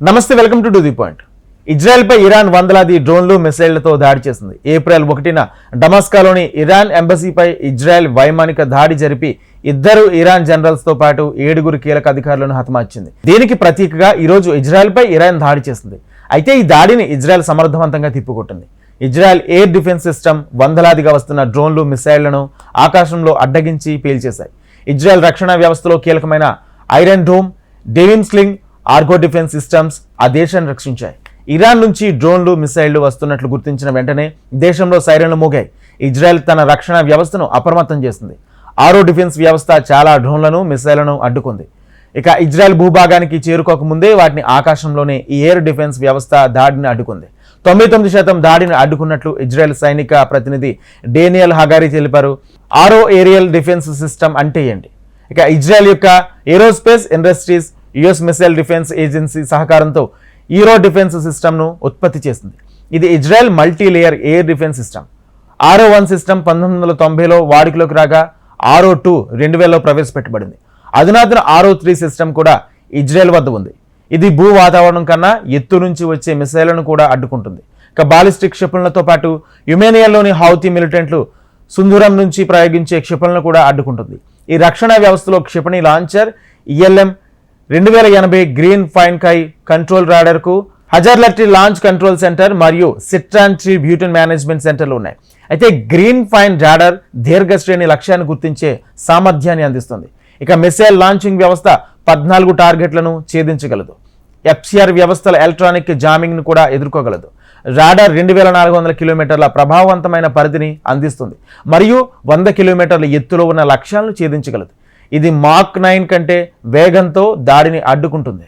నమస్తే, welcome to the point. ఇజ్రాయెల్పై Iran వందలాది డ్రోన్లు మిసైళ్లతో దాడి చేసింది. ఏప్రిల్ 1న డమాస్కాలోని ఇరాన్ ఎంబసీపై ఇజ్రాయెల్ వైమానిక దాడి జరిపి 2 ఇరాన్ జనరల్స్తో పాటు 7 కీలక అధికారులను హతమార్చింది. దీనికి ప్రతీకగా ఈరోజు ఇజ్రాయెల్పై ఇరాన్ దాడి చేసింది. అయితే ఈ దాడిని ఇజ్రాయెల్ సమర్థవంతంగా తిప్పికొట్టింది. ఇజ్రాయెల్ ఎయిర్ డిఫెన్స్ సిస్టమ్ వందలాదిగా వస్తున్న డ్రోన్లు మిసైళ్లను ఆకాశంలో అడ్డగించి పేల్చేశాయి. ఇజ్రాయెల్ రక్షణ వ్యవస్థలో కీలకమైన Iron Dome, David's Sling, Arrow defence systems ఆ దేశాన్ని రక్షించాయి. ఇరాన్ నుంచి డ్రోన్లు మిసైళ్లు వస్తున్నట్లు గుర్తించిన వెంటనే దేశంలో సైరన్లు మోగాయి. ఇజ్రాయెల్ తన రక్షణ వ్యవస్థను అప్రమత్తం చేసింది. ఆరో డిఫెన్స్ వ్యవస్థ చాలా డ్రోన్లను మిసైళ్లను అడ్డుకుంది. ఇక ఇజ్రాయెల్ భూభాగానికి చేరుకోకముందే వాటిని ఆకాశంలోనే ఈ ఎయిర్ డిఫెన్స్ వ్యవస్థ దాడిని అడ్డుకుంది. 99% దాడిని అడ్డుకున్నట్లు ఇజ్రాయెల్ సైనిక ప్రతినిధి డేనియల్ హగారీ తెలిపారు. ఆరో ఏరియల్ డిఫెన్స్ సిస్టమ్ అంటే ఏంటి? ఇక ఇజ్రాయెల్ యొక్క aerospace industries, US missile defence agency సహకారంతో ఈరో డిఫెన్స్ సిస్టమ్ను ఉత్పత్తి చేసింది. ఇది Israel multi layer air defence system. Arrow one system 1990లో వాడుకలోకి రాగా ఆరో-2 2000లో ప్రవేశపెట్టబడింది. అధునాతన ఆరో-3 సిస్టమ్ కూడా ఇజ్రాయెల్ వద్ద ఉంది. ఇది భూ వాతావరణం కన్నా ఎత్తు నుంచి వచ్చే మిసైళ్లను కూడా అడ్డుకుంటుంది. ఇక బాలిస్టిక్ క్షిపణులతో పాటు యుమేనియాలోని హౌతీ మిలిటెంట్లు సుందూరం నుంచి ప్రయోగించే క్షిపణులను కూడా అడ్డుకుంటుంది. ఈ రక్షణ వ్యవస్థలో క్షిపణి లాంచర్, ఈఎల్ఎం 2080 గ్రీన్ ఫైన్ కై కంట్రోల్ రాడర్కు, హజర్లట్టి లాంచ్ కంట్రోల్ సెంటర్ మరియు సిట్రాన్ ట్రీ బ్యూటన్ మేనేజ్మెంట్ సెంటర్లు ఉన్నాయి. అయితే గ్రీన్ ఫైన్ రాడర్ దీర్ఘ శ్రేణి లక్ష్యాన్ని గుర్తించే సామర్థ్యాన్ని అందిస్తుంది. ఇక మిసైల్ లాంచింగ్ వ్యవస్థ 14 టార్గెట్లను ఛేదించగలదు. ఎఫ్సిఆర్ వ్యవస్థల ఎలక్ట్రానిక్ జామింగ్ను కూడా ఎదుర్కోగలదు. రాడార్ 2400 కిలోమీటర్ల ప్రభావవంతమైన పరిధిని అందిస్తుంది మరియు 100 కిలోమీటర్ల ఎత్తులో ఉన్న లక్ష్యాలను ఛేదించగలదు. ఇది మాక్ 9 కంటే వేగంతో దాడిని అడ్డుకుంటుంది.